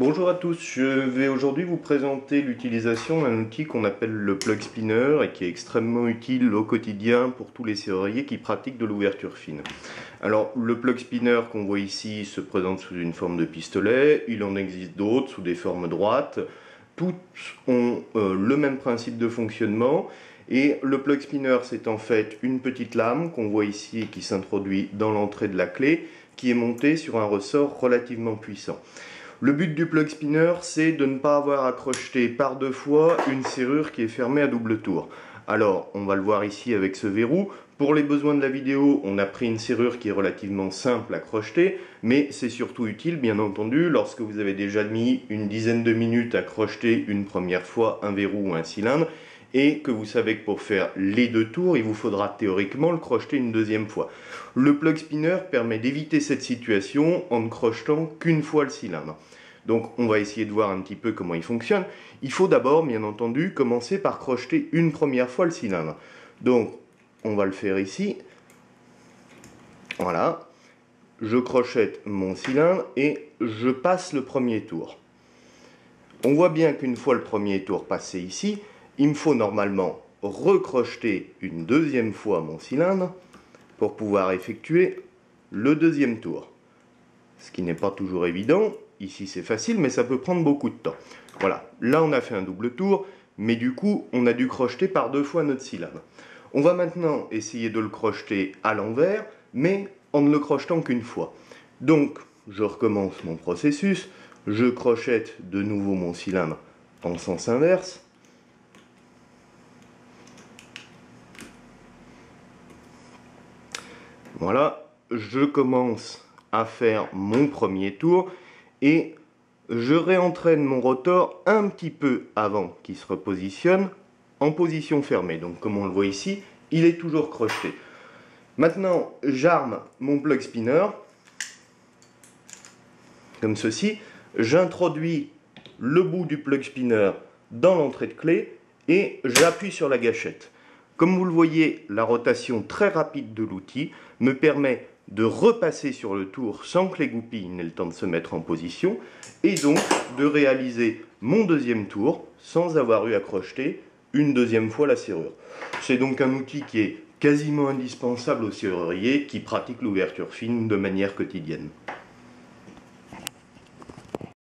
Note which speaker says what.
Speaker 1: Bonjour à tous, je vais aujourd'hui vous présenter l'utilisation d'un outil qu'on appelle le plug spinner et qui est extrêmement utile au quotidien pour tous les serruriers qui pratiquent de l'ouverture fine. Alors le plug spinner qu'on voit ici se présente sous une forme de pistolet, il en existe d'autres sous des formes droites, toutes ont le même principe de fonctionnement. Et le plug spinner, c'est en fait une petite lame qu'on voit ici et qui s'introduit dans l'entrée de la clé, qui est montée sur un ressort relativement puissant. Le but du plug spinner, c'est de ne pas avoir à crocheter par deux fois une serrure qui est fermée à double tour. Alors, on va le voir ici avec ce verrou. Pour les besoins de la vidéo, on a pris une serrure qui est relativement simple à crocheter, mais c'est surtout utile, bien entendu, lorsque vous avez déjà mis une dizaine de minutes à crocheter une première fois un verrou ou un cylindre, et que vous savez que pour faire les deux tours, il vous faudra théoriquement le crocheter une deuxième fois. Le plug spinner permet d'éviter cette situation en ne crochetant qu'une fois le cylindre. Donc on va essayer de voir un petit peu comment il fonctionne. Il faut d'abord, bien entendu, commencer par crocheter une première fois le cylindre. Donc on va le faire ici. Voilà. Je crochette mon cylindre et je passe le premier tour. On voit bien qu'une fois le premier tour passé ici, il me faut normalement recrocheter une deuxième fois mon cylindre pour pouvoir effectuer le deuxième tour. Ce qui n'est pas toujours évident. Ici c'est facile, mais ça peut prendre beaucoup de temps. Voilà, là on a fait un double tour, mais du coup on a dû crocheter par deux fois notre cylindre. On va maintenant essayer de le crocheter à l'envers, mais en ne le crochetant qu'une fois. Donc je recommence mon processus, je crochette de nouveau mon cylindre en sens inverse. Voilà, je commence à faire mon premier tour et je réentraîne mon rotor un petit peu avant qu'il se repositionne en position fermée. Donc comme on le voit ici, il est toujours crocheté. Maintenant, j'arme mon plug spinner comme ceci. J'introduis le bout du plug spinner dans l'entrée de clé et j'appuie sur la gâchette. Comme vous le voyez, la rotation très rapide de l'outil me permet de repasser sur le tour sans que les goupilles n'aient le temps de se mettre en position et donc de réaliser mon deuxième tour sans avoir eu à crocheter une deuxième fois la serrure. C'est donc un outil qui est quasiment indispensable aux serruriers qui pratiquent l'ouverture fine de manière quotidienne.